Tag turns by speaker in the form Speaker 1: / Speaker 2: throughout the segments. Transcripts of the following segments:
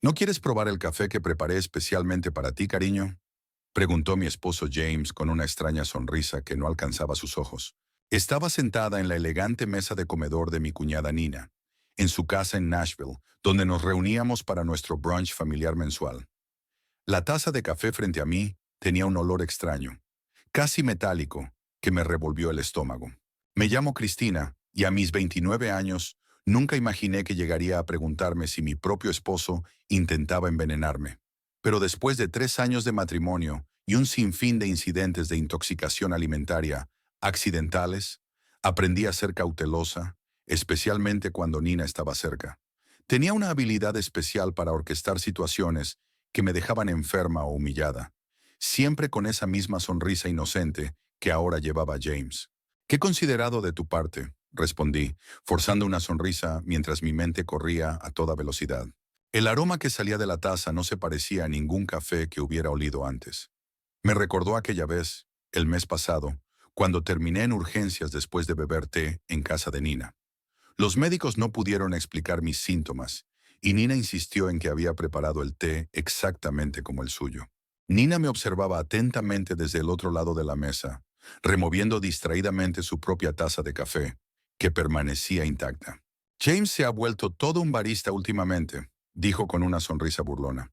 Speaker 1: ¿No quieres probar el café que preparé especialmente para ti, cariño? Preguntó mi esposo James con una extraña sonrisa que no alcanzaba sus ojos. Estaba sentada en la elegante mesa de comedor de mi cuñada Nina, en su casa en Nashville, donde nos reuníamos para nuestro brunch familiar mensual. La taza de café frente a mí tenía un olor extraño, casi metálico, que me revolvió el estómago. Me llamo Cristina y a mis 29 años nunca imaginé que llegaría a preguntarme si mi propio esposo intentaba envenenarme. Pero después de 3 años de matrimonio y un sinfín de incidentes de intoxicación alimentaria accidentales, aprendí a ser cautelosa, especialmente cuando Nina estaba cerca. Tenía una habilidad especial para orquestar situaciones que me dejaban enferma o humillada, siempre con esa misma sonrisa inocente que ahora llevaba James. «Qué considerado de tu parte», respondí, forzando una sonrisa mientras mi mente corría a toda velocidad. El aroma que salía de la taza no se parecía a ningún café que hubiera olido antes. Me recordó aquella vez, el mes pasado, cuando terminé en urgencias después de beber té en casa de Nina. Los médicos no pudieron explicar mis síntomas, y Nina insistió en que había preparado el té exactamente como el suyo. Nina me observaba atentamente desde el otro lado de la mesa, removiendo distraídamente su propia taza de café, que permanecía intacta. «James se ha vuelto todo un barista últimamente», dijo con una sonrisa burlona.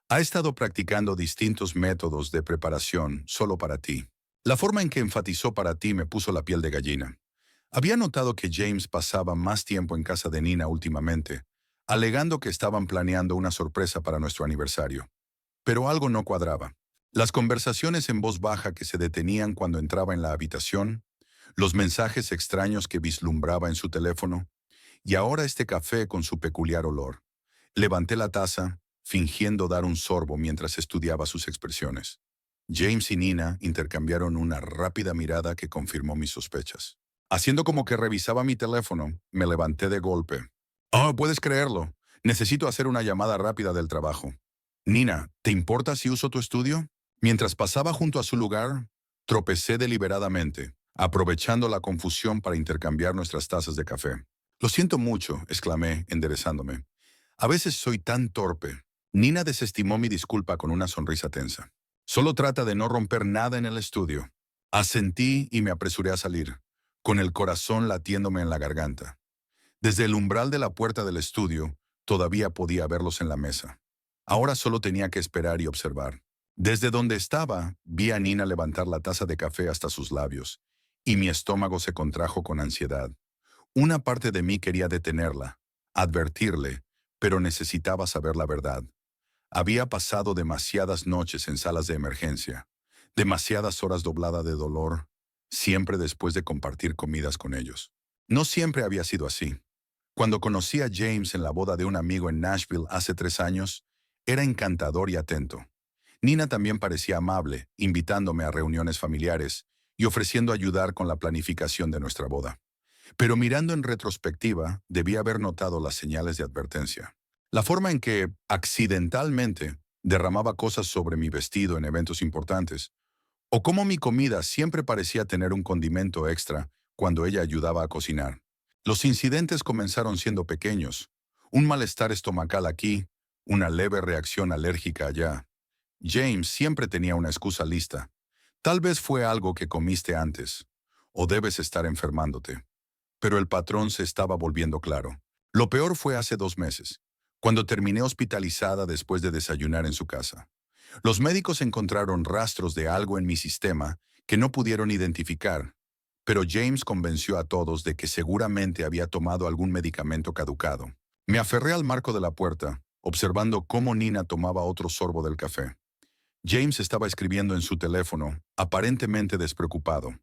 Speaker 1: «Ha estado practicando distintos métodos de preparación solo para ti». La forma en que enfatizó para ti me puso la piel de gallina. Había notado que James pasaba más tiempo en casa de Nina últimamente, alegando que estaban planeando una sorpresa para nuestro aniversario. Pero algo no cuadraba. Las conversaciones en voz baja que se detenían cuando entraba en la habitación, los mensajes extraños que vislumbraba en su teléfono, y ahora este café con su peculiar olor. Levanté la taza, fingiendo dar un sorbo mientras estudiaba sus expresiones. James y Nina intercambiaron una rápida mirada que confirmó mis sospechas. Haciendo como que revisaba mi teléfono, me levanté de golpe. «Oh, puedes creerlo. Necesito hacer una llamada rápida del trabajo. Nina, ¿te importa si uso tu estudio?» Mientras pasaba junto a su lugar, tropecé deliberadamente, aprovechando la confusión para intercambiar nuestras tazas de café. «Lo siento mucho», exclamé, enderezándome. «A veces soy tan torpe». Nina desestimó mi disculpa con una sonrisa tensa. «Solo trata de no romper nada en el estudio». Asentí y me apresuré a salir, con el corazón latiéndome en la garganta. Desde el umbral de la puerta del estudio, todavía podía verlos en la mesa. Ahora solo tenía que esperar y observar. Desde donde estaba, vi a Nina levantar la taza de café hasta sus labios, y mi estómago se contrajo con ansiedad. Una parte de mí quería detenerla, advertirle, pero necesitaba saber la verdad. Había pasado demasiadas noches en salas de emergencia, demasiadas horas doblada de dolor, siempre después de compartir comidas con ellos. No siempre había sido así. Cuando conocí a James en la boda de un amigo en Nashville hace 3 años, era encantador y atento. Nina también parecía amable, invitándome a reuniones familiares y ofreciendo ayudar con la planificación de nuestra boda. Pero mirando en retrospectiva, debí haber notado las señales de advertencia. La forma en que, accidentalmente, derramaba cosas sobre mi vestido en eventos importantes, o cómo mi comida siempre parecía tener un condimento extra cuando ella ayudaba a cocinar. Los incidentes comenzaron siendo pequeños, un malestar estomacal aquí, una leve reacción alérgica allá. James siempre tenía una excusa lista. Tal vez fue algo que comiste antes, o debes estar enfermándote. Pero el patrón se estaba volviendo claro. Lo peor fue hace 2 meses, cuando terminé hospitalizada después de desayunar en su casa. Los médicos encontraron rastros de algo en mi sistema que no pudieron identificar, pero James convenció a todos de que seguramente había tomado algún medicamento caducado. Me aferré al marco de la puerta, observando cómo Nina tomaba otro sorbo del café. James estaba escribiendo en su teléfono, aparentemente despreocupado.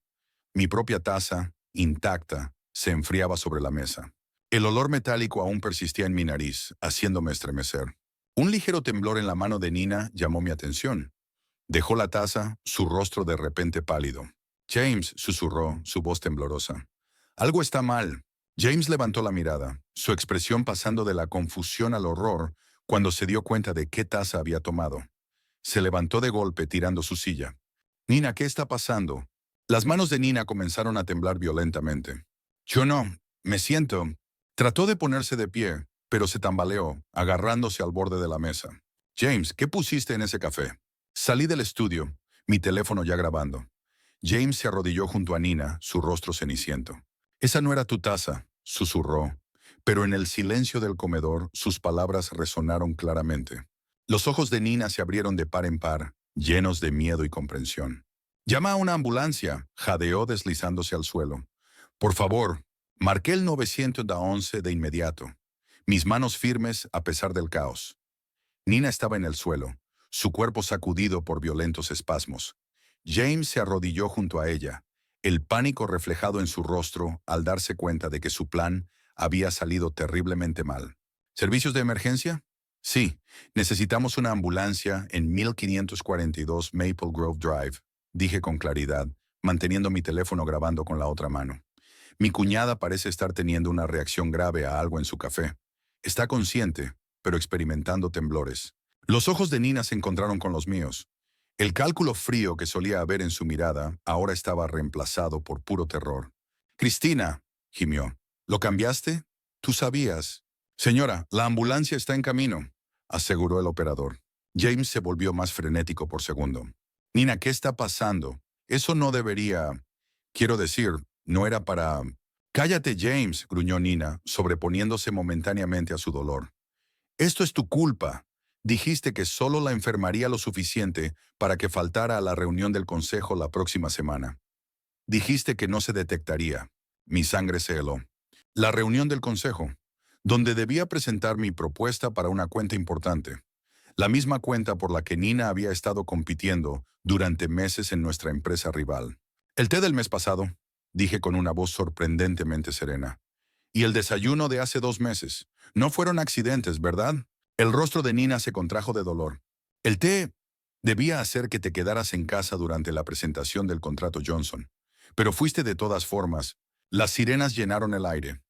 Speaker 1: Mi propia taza, intacta, se enfriaba sobre la mesa. El olor metálico aún persistía en mi nariz, haciéndome estremecer. Un ligero temblor en la mano de Nina llamó mi atención. Dejó la taza, su rostro de repente pálido. «James», susurró, su voz temblorosa. «Algo está mal». James levantó la mirada, su expresión pasando de la confusión al horror cuando se dio cuenta de qué taza había tomado. Se levantó de golpe tirando su silla. «Nina, ¿qué está pasando?» Las manos de Nina comenzaron a temblar violentamente. «Yo no, me siento». Trató de ponerse de pie, pero se tambaleó, agarrándose al borde de la mesa. James, ¿qué pusiste en ese café? Salí del estudio, mi teléfono ya grabando. James se arrodilló junto a Nina, su rostro ceniciento. Esa no era tu taza, susurró, pero en el silencio del comedor sus palabras resonaron claramente. Los ojos de Nina se abrieron de par en par, llenos de miedo y comprensión. Llama a una ambulancia, jadeó deslizándose al suelo. Por favor, marqué el 911 de inmediato. Mis manos firmes a pesar del caos. Nina estaba en el suelo, su cuerpo sacudido por violentos espasmos. James se arrodilló junto a ella, el pánico reflejado en su rostro al darse cuenta de que su plan había salido terriblemente mal. ¿Servicios de emergencia? Sí, necesitamos una ambulancia en 1542 Maple Grove Drive, dije con claridad, manteniendo mi teléfono grabando con la otra mano. Mi cuñada parece estar teniendo una reacción grave a algo en su café. Está consciente, pero experimentando temblores. Los ojos de Nina se encontraron con los míos. El cálculo frío que solía haber en su mirada ahora estaba reemplazado por puro terror. «Cristina», gimió, «¿lo cambiaste? Tú sabías». «Señora, la ambulancia está en camino», aseguró el operador. James se volvió más frenético por segundo. «Nina, ¿qué está pasando? Eso no debería... Quiero decir, no era para...» «Cállate, James», gruñó Nina, sobreponiéndose momentáneamente a su dolor. «Esto es tu culpa. Dijiste que solo la enfermaría lo suficiente para que faltara a la reunión del consejo la próxima semana. Dijiste que no se detectaría». Mi sangre se heló. La reunión del consejo, donde debía presentar mi propuesta para una cuenta importante. La misma cuenta por la que Nina había estado compitiendo durante meses en nuestra empresa rival. «El té del mes pasado», dije con una voz sorprendentemente serena. «Y el desayuno de hace 2 meses. No fueron accidentes, ¿verdad?» El rostro de Nina se contrajo de dolor. «El té debía hacer que te quedaras en casa durante la presentación del contrato Johnson. Pero fuiste de todas formas». Las sirenas llenaron el aire.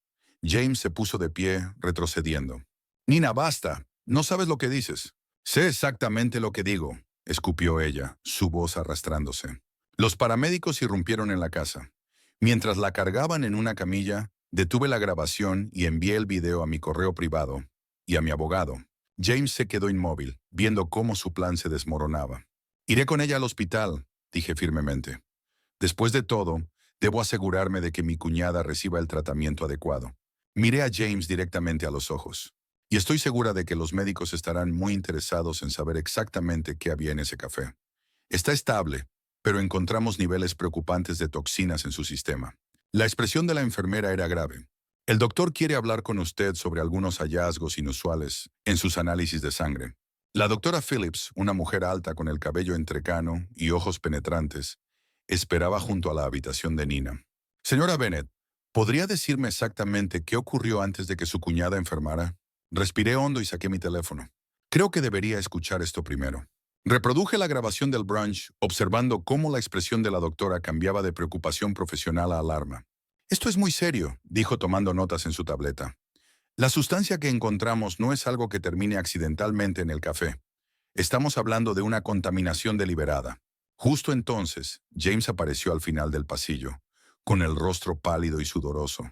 Speaker 1: James se puso de pie, retrocediendo. «Nina, basta. No sabes lo que dices». «Sé exactamente lo que digo», escupió ella, su voz arrastrándose. Los paramédicos irrumpieron en la casa. Mientras la cargaban en una camilla, detuve la grabación y envié el video a mi correo privado y a mi abogado. James se quedó inmóvil, viendo cómo su plan se desmoronaba. «Iré con ella al hospital», dije firmemente. «Después de todo, debo asegurarme de que mi cuñada reciba el tratamiento adecuado». Miré a James directamente a los ojos. «Y estoy segura de que los médicos estarán muy interesados en saber exactamente qué había en ese café. Está estable, pero encontramos niveles preocupantes de toxinas en su sistema». La expresión de la enfermera era grave. «El doctor quiere hablar con usted sobre algunos hallazgos inusuales en sus análisis de sangre». La doctora Phillips, una mujer alta con el cabello entrecano y ojos penetrantes, esperaba junto a la habitación de Nina. «Señora Bennett, ¿podría decirme exactamente qué ocurrió antes de que su cuñada enfermara?» Respiré hondo y saqué mi teléfono. Creo que debería escuchar esto primero. Reproduje la grabación del brunch, observando cómo la expresión de la doctora cambiaba de preocupación profesional a alarma. «Esto es muy serio», dijo tomando notas en su tableta. «La sustancia que encontramos no es algo que termine accidentalmente en el café. Estamos hablando de una contaminación deliberada». Justo entonces, James apareció al final del pasillo, con el rostro pálido y sudoroso.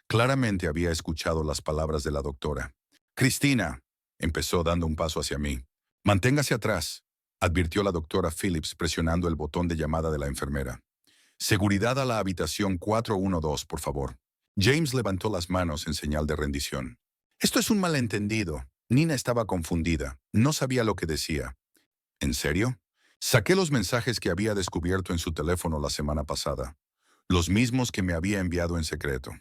Speaker 1: Claramente había escuchado las palabras de la doctora. «Cristina», empezó dando un paso hacia mí. «Manténgase atrás», advirtió la doctora Phillips presionando el botón de llamada de la enfermera. «Seguridad a la habitación 412, por favor». James levantó las manos en señal de rendición. «Esto es un malentendido». Nina estaba confundida. No sabía lo que decía. «¿En serio?» Saqué los mensajes que había descubierto en su teléfono la semana pasada. Los mismos que me había enviado en secreto.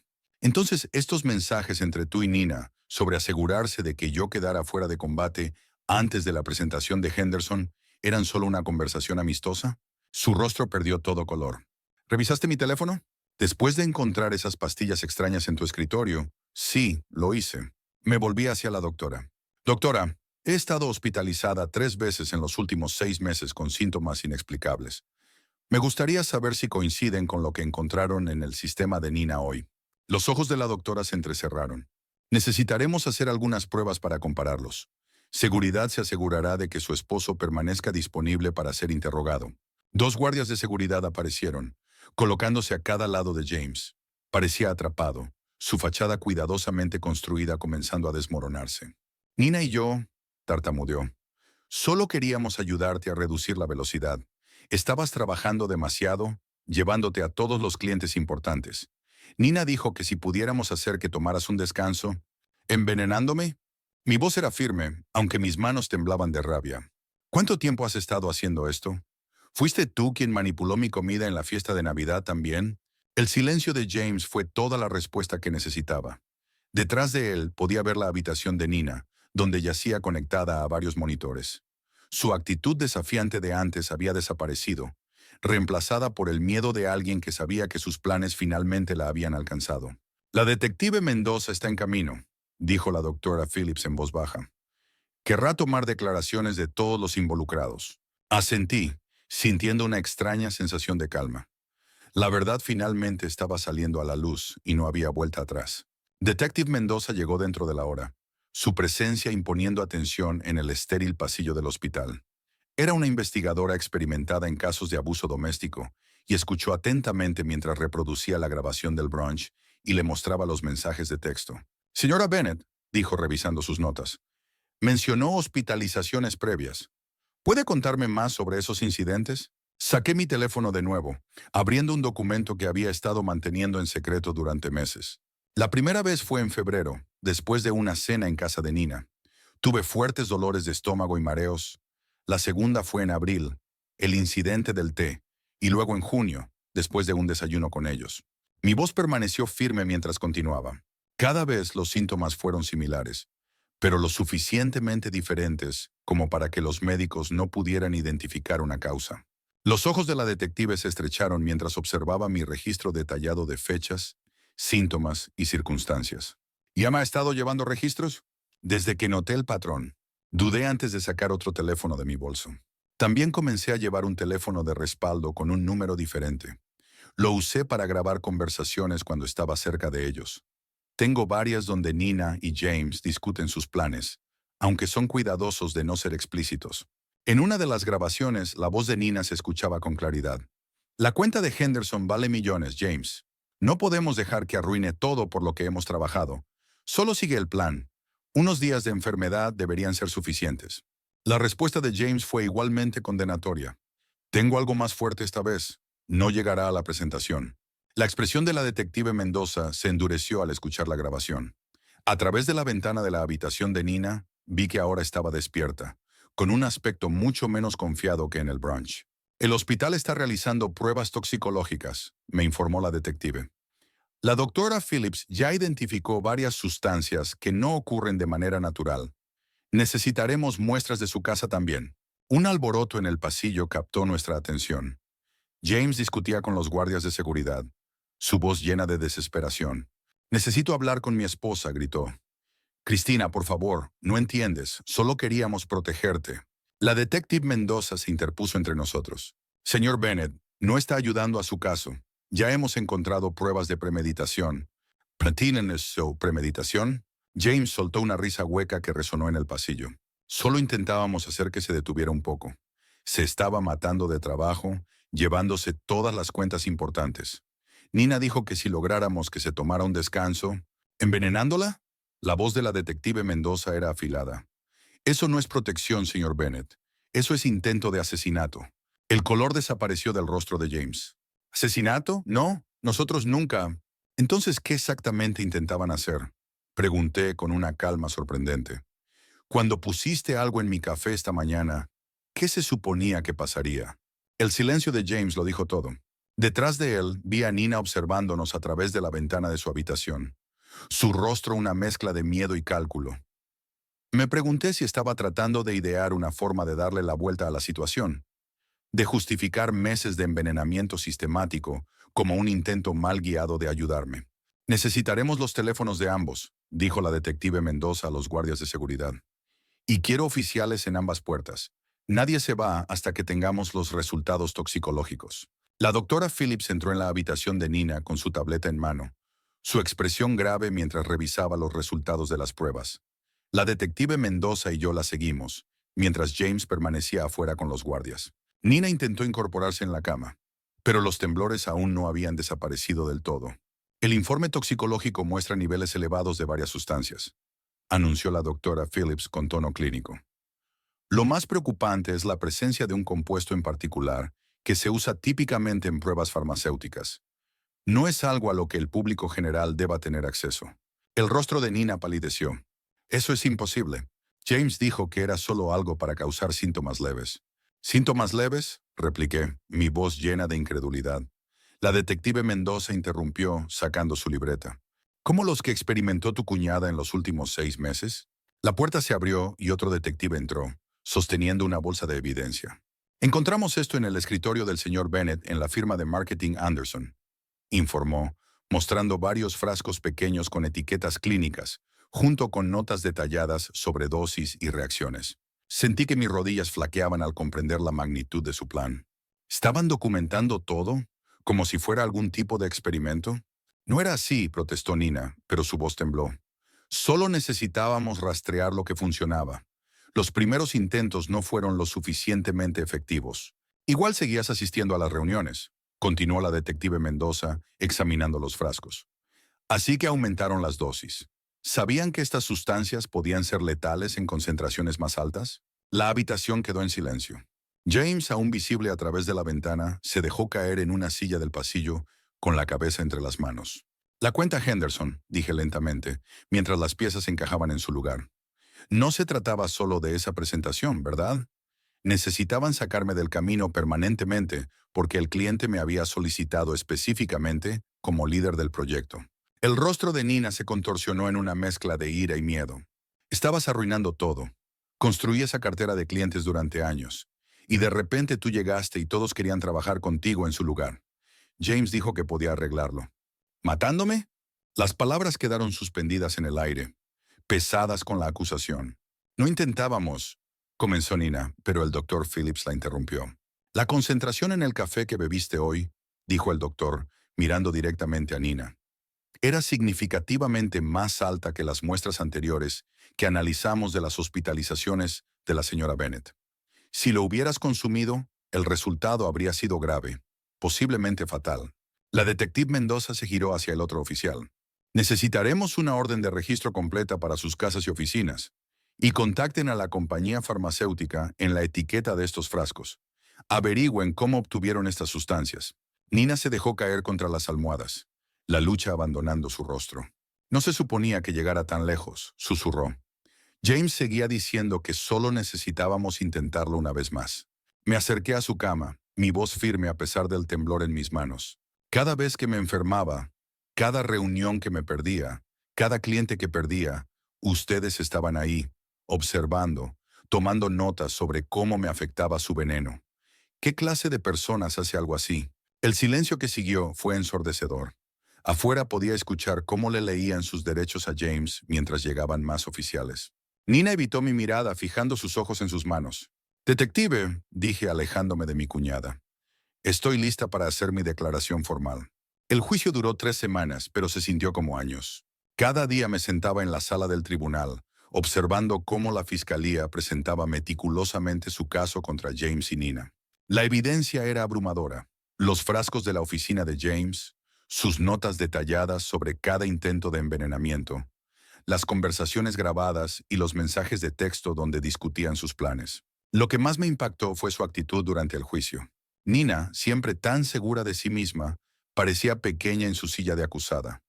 Speaker 1: Entonces, estos mensajes entre tú y Nina, sobre asegurarse de que yo quedara fuera de combate antes de la presentación de Henderson, ¿eran solo una conversación amistosa? Su rostro perdió todo color. «¿Revisaste mi teléfono?» «Después de encontrar esas pastillas extrañas en tu escritorio, sí, lo hice». Me volví hacia la doctora. «Doctora, he estado hospitalizada 3 veces en los últimos 6 meses con síntomas inexplicables. Me gustaría saber si coinciden con lo que encontraron en el sistema de Nina hoy». Los ojos de la doctora se entrecerraron. «Necesitaremos hacer algunas pruebas para compararlos. Seguridad se asegurará de que su esposo permanezca disponible para ser interrogado». 2 guardias de seguridad aparecieron, colocándose a cada lado de James. Parecía atrapado, su fachada cuidadosamente construida comenzando a desmoronarse. Nina y yo, tartamudeó, solo queríamos ayudarte a reducir la velocidad. Estabas trabajando demasiado, llevándote a todos los clientes importantes. Nina dijo que si pudiéramos hacer que tomaras un descanso, ¿envenenándome? Mi voz era firme, aunque mis manos temblaban de rabia. ¿Cuánto tiempo has estado haciendo esto? ¿Fuiste tú quien manipuló mi comida en la fiesta de Navidad también? El silencio de James fue toda la respuesta que necesitaba. Detrás de él podía ver la habitación de Nina, donde yacía conectada a varios monitores. Su actitud desafiante de antes había desaparecido, reemplazada por el miedo de alguien que sabía que sus planes finalmente la habían alcanzado. La detective Mendoza está en camino, dijo la doctora Phillips en voz baja. Querrá tomar declaraciones de todos los involucrados. Asentí, sintiendo una extraña sensación de calma. La verdad finalmente estaba saliendo a la luz y no había vuelta atrás. Detective Mendoza llegó dentro de la hora, su presencia imponiendo atención en el estéril pasillo del hospital. Era una investigadora experimentada en casos de abuso doméstico y escuchó atentamente mientras reproducía la grabación del brunch y le mostraba los mensajes de texto. Señora Bennett, dijo revisando sus notas, mencionó hospitalizaciones previas. ¿Puede contarme más sobre esos incidentes? Saqué mi teléfono de nuevo, abriendo un documento que había estado manteniendo en secreto durante meses. La primera vez fue en febrero, después de una cena en casa de Nina. Tuve fuertes dolores de estómago y mareos. La segunda fue en abril, el incidente del té, y luego en junio, después de un desayuno con ellos. Mi voz permaneció firme mientras continuaba. Cada vez los síntomas fueron similares, pero lo suficientemente diferentes como para que los médicos no pudieran identificar una causa. Los ojos de la detective se estrecharon mientras observaba mi registro detallado de fechas, síntomas y circunstancias. ¿Ya me ha estado llevando registros? Desde que noté el patrón, dudé antes de sacar otro teléfono de mi bolso. También comencé a llevar un teléfono de respaldo con un número diferente. Lo usé para grabar conversaciones cuando estaba cerca de ellos. Tengo varias donde Nina y James discuten sus planes, aunque son cuidadosos de no ser explícitos. En una de las grabaciones, la voz de Nina se escuchaba con claridad. La cuenta de Henderson vale millones, James. No podemos dejar que arruine todo por lo que hemos trabajado. Solo sigue el plan. Unos días de enfermedad deberían ser suficientes. La respuesta de James fue igualmente condenatoria. Tengo algo más fuerte esta vez. No llegará a la presentación. La expresión de la detective Mendoza se endureció al escuchar la grabación. A través de la ventana de la habitación de Nina, vi que ahora estaba despierta, con un aspecto mucho menos confiado que en el brunch. El hospital está realizando pruebas toxicológicas, me informó la detective. La doctora Phillips ya identificó varias sustancias que no ocurren de manera natural. Necesitaremos muestras de su casa también. Un alboroto en el pasillo captó nuestra atención. James discutía con los guardias de seguridad, su voz llena de desesperación. «Necesito hablar con mi esposa», gritó. «Cristina, por favor, no entiendes, solo queríamos protegerte». La detective Mendoza se interpuso entre nosotros. «Señor Bennett, no está ayudando a su caso. Ya hemos encontrado pruebas de premeditación». ¿Tienen eso, premeditación? James soltó una risa hueca que resonó en el pasillo. Solo intentábamos hacer que se detuviera un poco. Se estaba matando de trabajo, llevándose todas las cuentas importantes. Nina dijo que si lográramos que se tomara un descanso... ¿Envenenándola? La voz de la detective Mendoza era afilada. Eso no es protección, señor Bennett. Eso es intento de asesinato. El color desapareció del rostro de James. ¿Asesinato? No, nosotros nunca. Entonces, ¿qué exactamente intentaban hacer? Pregunté con una calma sorprendente. Cuando pusiste algo en mi café esta mañana, ¿qué se suponía que pasaría? El silencio de James lo dijo todo. Detrás de él vi a Nina observándonos a través de la ventana de su habitación. Su rostro una mezcla de miedo y cálculo. Me pregunté si estaba tratando de idear una forma de darle la vuelta a la situación, de justificar meses de envenenamiento sistemático como un intento mal guiado de ayudarme. Necesitaremos los teléfonos de ambos, dijo la detective Mendoza a los guardias de seguridad. Y quiero oficiales en ambas puertas. Nadie se va hasta que tengamos los resultados toxicológicos. La doctora Phillips entró en la habitación de Nina con su tableta en mano, su expresión grave mientras revisaba los resultados de las pruebas. La detective Mendoza y yo la seguimos, mientras James permanecía afuera con los guardias. Nina intentó incorporarse en la cama, pero los temblores aún no habían desaparecido del todo. El informe toxicológico muestra niveles elevados de varias sustancias, anunció la doctora Phillips con tono clínico. Lo más preocupante es la presencia de un compuesto en particular que se usa típicamente en pruebas farmacéuticas. No es algo a lo que el público general deba tener acceso. El rostro de Nina palideció. Eso es imposible. James dijo que era solo algo para causar síntomas leves. ¿Síntomas leves?, repliqué, mi voz llena de incredulidad. La detective Mendoza interrumpió, sacando su libreta. ¿Cómo los que experimentó tu cuñada en los últimos 6 meses? La puerta se abrió y otro detective entró, sosteniendo una bolsa de evidencia. Encontramos esto en el escritorio del señor Bennett en la firma de Marketing Anderson, informó, mostrando varios frascos pequeños con etiquetas clínicas, junto con notas detalladas sobre dosis y reacciones. Sentí que mis rodillas flaqueaban al comprender la magnitud de su plan. ¿Estaban documentando todo? ¿Como si fuera algún tipo de experimento? No era así, protestó Nina, pero su voz tembló. Solo necesitábamos rastrear lo que funcionaba. Los primeros intentos no fueron lo suficientemente efectivos. Igual seguías asistiendo a las reuniones, continuó la detective Mendoza, examinando los frascos. Así que aumentaron las dosis. ¿Sabían que estas sustancias podían ser letales en concentraciones más altas? La habitación quedó en silencio. James, aún visible a través de la ventana, se dejó caer en una silla del pasillo con la cabeza entre las manos. La cuenta Henderson, dije lentamente, mientras las piezas encajaban en su lugar. No se trataba solo de esa presentación, ¿verdad? Necesitaban sacarme del camino permanentemente porque el cliente me había solicitado específicamente como líder del proyecto. El rostro de Nina se contorsionó en una mezcla de ira y miedo. Estabas arruinando todo. Construí esa cartera de clientes durante años. Y de repente tú llegaste y todos querían trabajar contigo en su lugar. James dijo que podía arreglarlo. ¿Matándome? Las palabras quedaron suspendidas en el aire, pesadas con la acusación. No intentábamos, comenzó Nina, pero el doctor Phillips la interrumpió. La concentración en el café que bebiste hoy, dijo el doctor, mirando directamente a Nina, era significativamente más alta que las muestras anteriores que analizamos de las hospitalizaciones de la señora Bennett. Si lo hubieras consumido, el resultado habría sido grave, posiblemente fatal. La detective Mendoza se giró hacia el otro oficial. Necesitaremos una orden de registro completa para sus casas y oficinas. Y contacten a la compañía farmacéutica en la etiqueta de estos frascos. Averigüen cómo obtuvieron estas sustancias. Nina se dejó caer contra las almohadas, la lucha abandonando su rostro. No se suponía que llegara tan lejos, susurró. James seguía diciendo que solo necesitábamos intentarlo una vez más. Me acerqué a su cama, mi voz firme a pesar del temblor en mis manos. Cada vez que me enfermaba, cada reunión que me perdía, cada cliente que perdía, ustedes estaban ahí, observando, tomando notas sobre cómo me afectaba su veneno. ¿Qué clase de personas hace algo así? El silencio que siguió fue ensordecedor. Afuera podía escuchar cómo le leían sus derechos a James mientras llegaban más oficiales. Nina evitó mi mirada fijando sus ojos en sus manos. «Detective», dije alejándome de mi cuñada. «Estoy lista para hacer mi declaración formal». El juicio duró 3 semanas, pero se sintió como años. Cada día me sentaba en la sala del tribunal, observando cómo la fiscalía presentaba meticulosamente su caso contra James y Nina. La evidencia era abrumadora. Los frascos de la oficina de James, sus notas detalladas sobre cada intento de envenenamiento, las conversaciones grabadas y los mensajes de texto donde discutían sus planes. Lo que más me impactó fue su actitud durante el juicio. Nina, siempre tan segura de sí misma, parecía pequeña en su silla de acusada.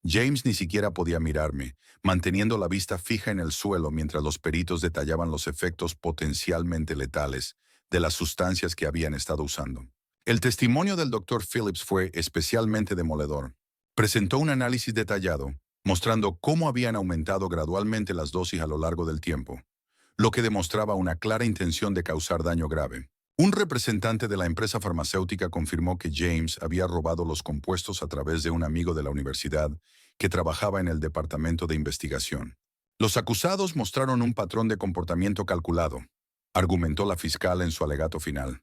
Speaker 1: James ni siquiera podía mirarme, manteniendo la vista fija en el suelo mientras los peritos detallaban los efectos potencialmente letales de las sustancias que habían estado usando. El testimonio del Dr. Phillips fue especialmente demoledor. Presentó un análisis detallado, mostrando cómo habían aumentado gradualmente las dosis a lo largo del tiempo, lo que demostraba una clara intención de causar daño grave. Un representante de la empresa farmacéutica confirmó que James había robado los compuestos a través de un amigo de la universidad que trabajaba en el departamento de investigación. Los acusados mostraron un patrón de comportamiento calculado, argumentó la fiscal en su alegato final.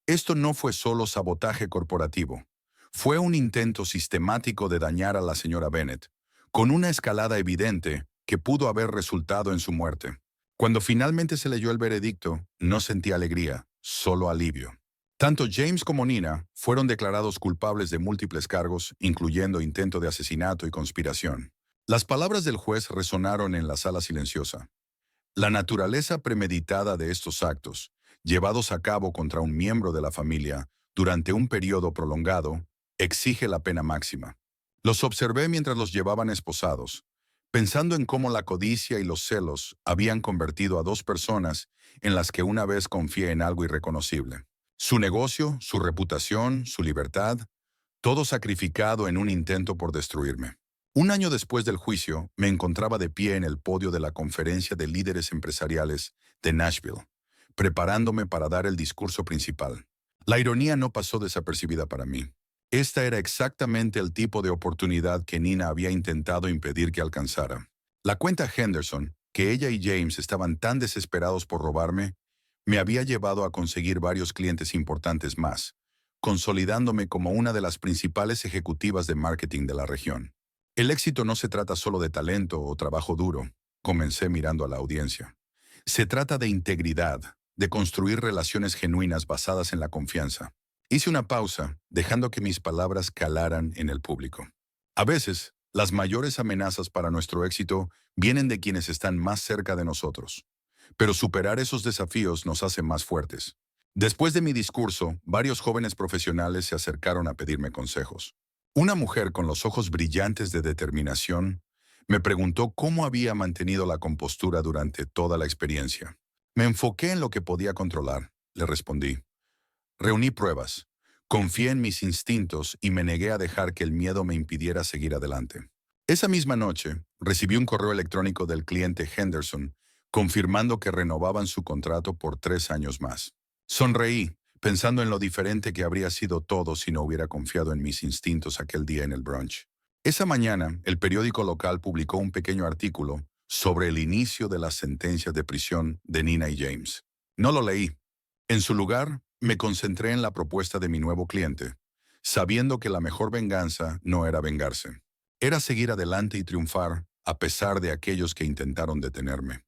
Speaker 1: Esto no fue solo sabotaje corporativo, fue un intento sistemático de dañar a la señora Bennett, con una escalada evidente que pudo haber resultado en su muerte. Cuando finalmente se leyó el veredicto, no sentí alegría, solo alivio. Tanto James como Nina fueron declarados culpables de múltiples cargos, incluyendo intento de asesinato y conspiración. Las palabras del juez resonaron en la sala silenciosa. La naturaleza premeditada de estos actos, llevados a cabo contra un miembro de la familia durante un periodo prolongado, exige la pena máxima. Los observé mientras los llevaban esposados, pensando en cómo la codicia y los celos habían convertido a dos personas en las que una vez confié en algo irreconocible. Su negocio, su reputación, su libertad, todo sacrificado en un intento por destruirme. Un año después del juicio, me encontraba de pie en el podio de la Conferencia de Líderes Empresariales de Nashville, preparándome para dar el discurso principal. La ironía no pasó desapercibida para mí. Esta era exactamente el tipo de oportunidad que Nina había intentado impedir que alcanzara. La cuenta Henderson, que ella y James estaban tan desesperados por robarme, me había llevado a conseguir varios clientes importantes más, consolidándome como una de las principales ejecutivas de marketing de la región. El éxito no se trata solo de talento o trabajo duro, comencé mirando a la audiencia. Se trata de integridad, de construir relaciones genuinas basadas en la confianza. Hice una pausa, dejando que mis palabras calaran en el público. A veces, las mayores amenazas para nuestro éxito vienen de quienes están más cerca de nosotros. Pero superar esos desafíos nos hace más fuertes. Después de mi discurso, varios jóvenes profesionales se acercaron a pedirme consejos. Una mujer con los ojos brillantes de determinación me preguntó cómo había mantenido la compostura durante toda la experiencia. Me enfoqué en lo que podía controlar, le respondí. Reuní pruebas, confié en mis instintos y me negué a dejar que el miedo me impidiera seguir adelante. Esa misma noche, recibí un correo electrónico del cliente Henderson confirmando que renovaban su contrato por 3 años más. Sonreí, pensando en lo diferente que habría sido todo si no hubiera confiado en mis instintos aquel día en el brunch. Esa mañana, el periódico local publicó un pequeño artículo sobre el inicio de las sentencias de prisión de Nina y James. No lo leí. En su lugar, me concentré en la propuesta de mi nuevo cliente, sabiendo que la mejor venganza no era vengarse. Era seguir adelante y triunfar a pesar de aquellos que intentaron detenerme.